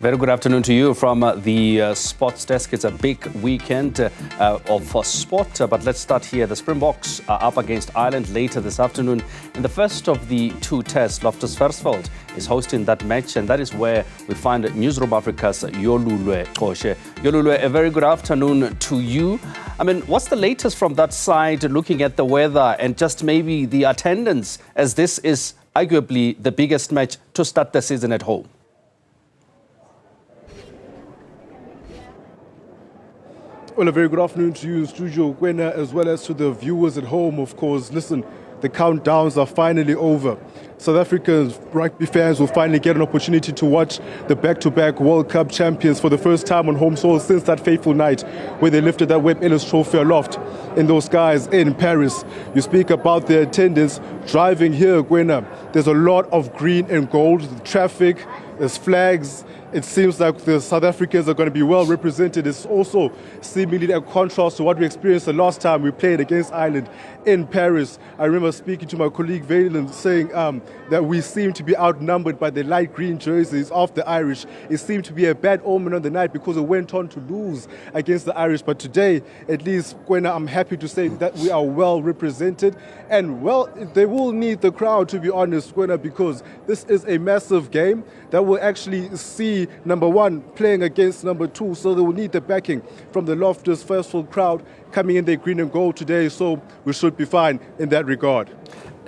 Very good afternoon to you from the sports desk. It's a big weekend of sport, but let's start here. The Springboks are up against Ireland later this afternoon. In the first of the two tests, Loftus Versfeld is hosting that match, and that is where we find Newzroom Afrika's Yolulwe Qoshe. Yolulwe, a very good afternoon to you. I mean, what's the latest from that side, looking at the weather and just maybe the attendance, as this is arguably the biggest match to start the season at home? Well, a very good afternoon to you, Studio Gwena, as well as to the viewers at home, of course. Listen, the countdowns are finally over. South African rugby fans will finally get an opportunity to watch the back-to-back World Cup champions for the first time on home soil since that fateful night where they lifted that Webb Ellis trophy aloft in those skies in Paris. You speak about the attendance driving here, Gwena. There's a lot of green and gold, traffic, there's flags. It seems like the South Africans are going to be well represented. It's also seemingly a contrast to what we experienced the last time we played against Ireland in Paris. I remember speaking to my colleague Valen saying that we seem to be outnumbered by the light green jerseys of the Irish. It seemed to be a bad omen on the night because we went on to lose against the Irish. But today, at least, Gwena, I'm happy to say that we are well represented. And, well, they will need the crowd, to be honest, Gwena, because this is a massive game that will actually see number one playing against number two, so they will need the backing from the Loftus Versfeld crowd coming in their green and gold today, so we should be fine in that regard.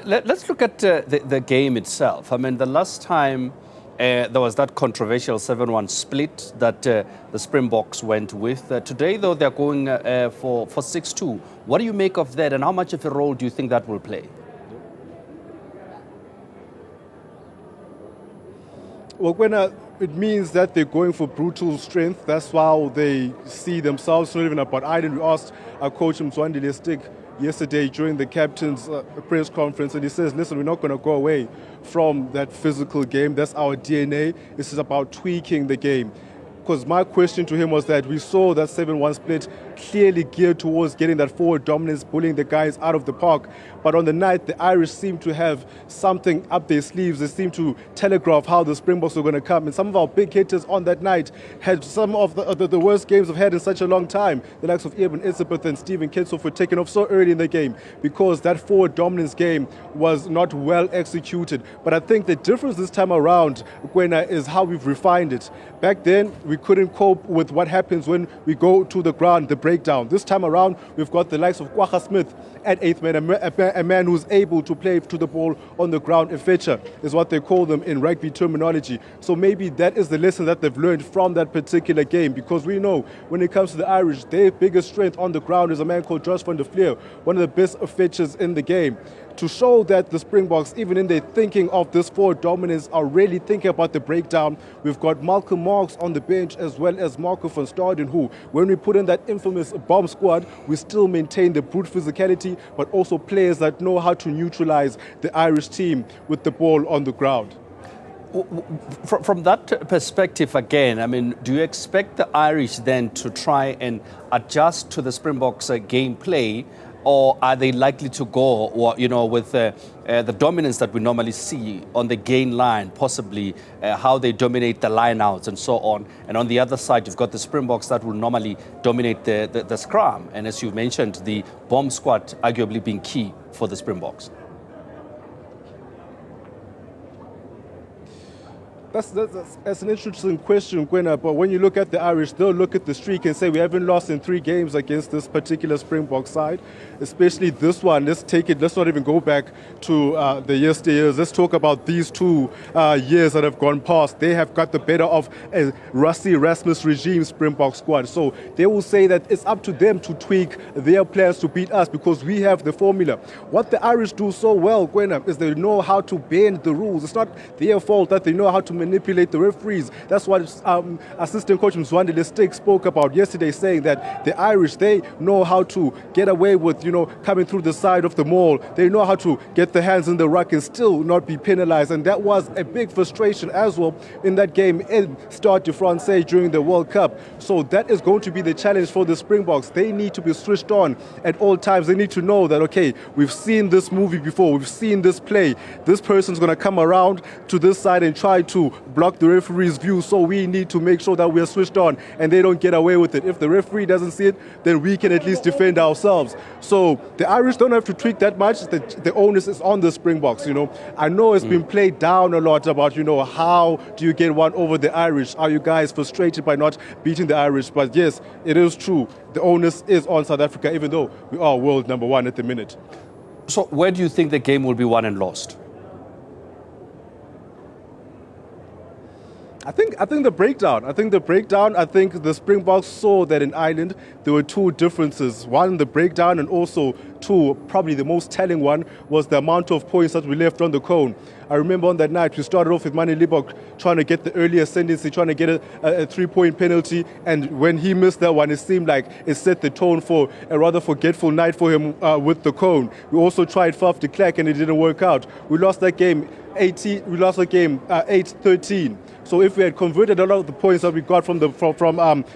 Let's look at the game itself. I mean, the last time there was that controversial 7-1 split that the Springboks went with. Today, though, they're going for 6-2. What do you make of that, and how much of a role do you think that will play? Well, Gwena, it means that they're going for brutal strength. That's how they see themselves. It's not even about Ireland. We asked our coach Mzwandile Stick yesterday during the captain's press conference, and he says, listen, we're not going to go away from that physical game. That's our DNA. This is about tweaking the game. Because my question to him was that we saw that 7-1 split clearly geared towards getting that forward dominance, bullying the guys out of the park. But on the night, the Irish seemed to have something up their sleeves. They seemed to telegraph how the Springboks were going to come. And some of our big hitters on that night had some of the worst games I've had in such a long time. The likes of Eben Isabeth and Stephen Kitsoff were taken off so early in the game because that forward dominance game was not well executed. But I think the difference this time around, Gwena, is how we've refined it. Back then, we couldn't cope with what happens when we go to the ground, the breakdown. This time around, we've got the likes of Qoshe Smith at 8th man, a man who's able to play to the ball on the ground. A fetcher is what they call them in rugby terminology. So maybe that is the lesson that they've learned from that particular game, because we know when it comes to the Irish, their biggest strength on the ground is a man called Josh van der Fleer, one of the best fetchers in the game. To show that the Springboks, even in their thinking of this forward dominance, are really thinking about the breakdown. We've got Malcolm Marx on the bench as well as Marco van Staden, who, when we put in that infamous bomb squad, we still maintain the brute physicality, but also players that know how to neutralize the Irish team with the ball on the ground. From that perspective again, I mean, do you expect the Irish then to try and adjust to the Springboks' gameplay? Or are they likely to go, with the dominance that we normally see on the gain line, possibly how they dominate the line-outs and so on? And on the other side, you've got the Springboks that will normally dominate the scrum. And as you mentioned, the bomb squad arguably being key for the Springboks. That's an interesting question, Gwena, but when you look at the Irish, they'll look at the streak and say we haven't lost in 3 games against this particular Springbok side, especially this one. Let's not even go back to the yesteryears. Let's talk about these 2 years that have gone past. They have got the better of a Rusty Erasmus regime Springbok squad. So they will say that it's up to them to tweak their plans to beat us because we have the formula. What the Irish do so well, Gwena, is they know how to bend the rules. It's not their fault that they know how to manipulate the referees. That's what assistant coach Mzwandile Stick spoke about yesterday, saying that the Irish, they know how to get away with, coming through the side of the maul. They know how to get the hands in the ruck and still not be penalized. And that was a big frustration as well in that game in Stade de France during the World Cup. So that is going to be the challenge for the Springboks. They need to be switched on at all times. They need to know that, okay, we've seen this movie before. We've seen this play. This person's going to come around to this side and try to block the referee's view. So we need to make sure that we are switched on and they don't get away with it. If the referee doesn't see it, then we can at least defend ourselves. So the Irish don't have to tweak that much. The onus is on the Springboks. I know it's been played down a lot about how do you get one over the Irish? Are you guys frustrated by not beating the Irish? But yes, it is true. The onus is on South Africa, even though we are world number one at the minute. So where do you think the game will be won and lost? I think the breakdown. I think the Springboks saw that in Ireland there were two differences. One, the breakdown, and also two, probably the most telling one, was the amount of points that we left on the cone. I remember on that night we started off with Mani Libok trying to get the early ascendancy, trying to get a 3-point penalty, and when he missed that one, it seemed like it set the tone for a rather forgetful night for him with the cone. We also tried Faf de Klerk and it didn't work out. We lost that game 8-13. So if we had converted a lot of the points that we got from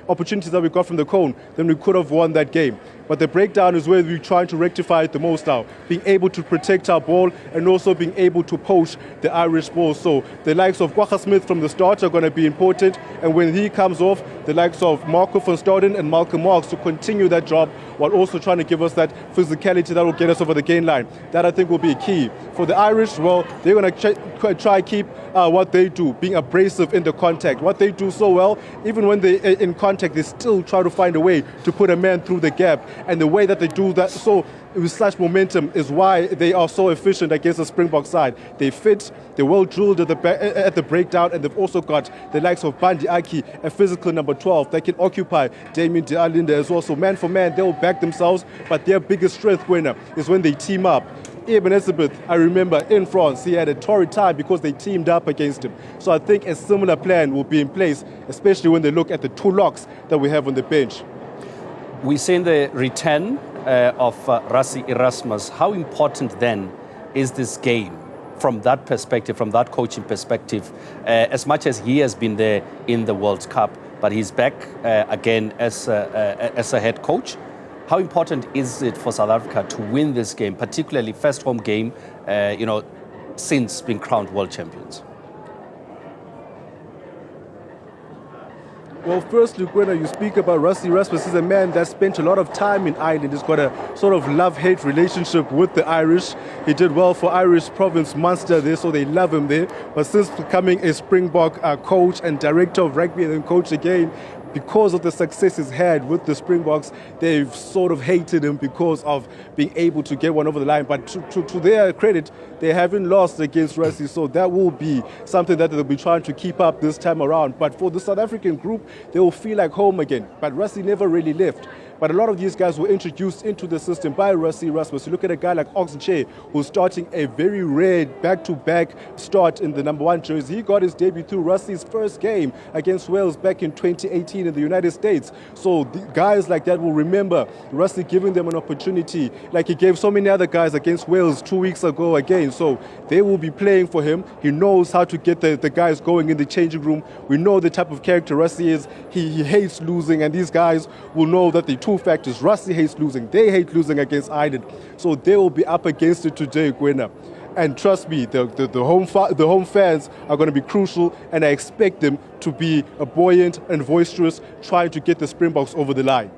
opportunities that we got from the cone, then we could have won that game. But the breakdown is where we're trying to rectify it the most now, being able to protect our ball and also being able to poach the Irish ball. So the likes of Qoshe Smith from the start are going to be important, and when he comes off, the likes of Marco van Staden and Malcolm Marx to continue that job while also trying to give us that physicality that will get us over the gain line. That I think will be key. For the Irish, well, they're going to try keep what they do, being abrasive in the contact. What they do so well, even when they're in contact, they still try to find a way to put a man through the gap. And the way that they do that, so with slash momentum, is why they are so efficient against the Springbok side. They fit, they're well drilled at the breakdown, and they've also got the likes of Bandi Aki, a physical number 12, that can occupy Damien de Alinde as well. So man for man, they will back themselves, but their biggest strength, winner, is when they team up. Ibn Elizabeth, I remember in France, he had a torrid time because they teamed up against him. So I think a similar plan will be in place, especially when they look at the two locks that we have on the bench. We've seen the return of Rassie Erasmus. How important then is this game from that perspective, from that coaching perspective, as much as he has been there in the World Cup, but he's back again as a head coach? How important is it for South Africa to win this game, particularly first home game, since being crowned world champions? Well, firstly, when you speak about Rassie Erasmus, he's a man that spent a lot of time in Ireland. He's got a sort of love-hate relationship with the Irish. He did well for Irish Province Munster there, so they love him there. But since becoming a Springbok coach and director of rugby and then coach again, because of the success he's had with the Springboks, they've sort of hated him because of being able to get one over the line. But to their credit, they haven't lost against Rassie, so that will be something that they'll be trying to keep up this time around. But for the South African group, they will feel like home again. But Rassie never really left. But a lot of these guys were introduced into the system by Rassie Erasmus. You look at a guy like Qoshe, who's starting a very rare back-to-back start in the number 1 jersey. He got his debut through Rassie's first game against Wales back in 2018 in the United States. So the guys like that will remember Rassie giving them an opportunity, like he gave so many other guys against Wales 2 weeks ago again. So they will be playing for him. He knows how to get the guys going in the changing room. We know the type of character Rassie is. He hates losing, and these guys will know that the two factors. Rassie hates losing. They hate losing against Ireland. So they will be up against it today, Gwena. And trust me, the home fans are going to be crucial, and I expect them to be buoyant and boisterous, trying to get the Springboks over the line.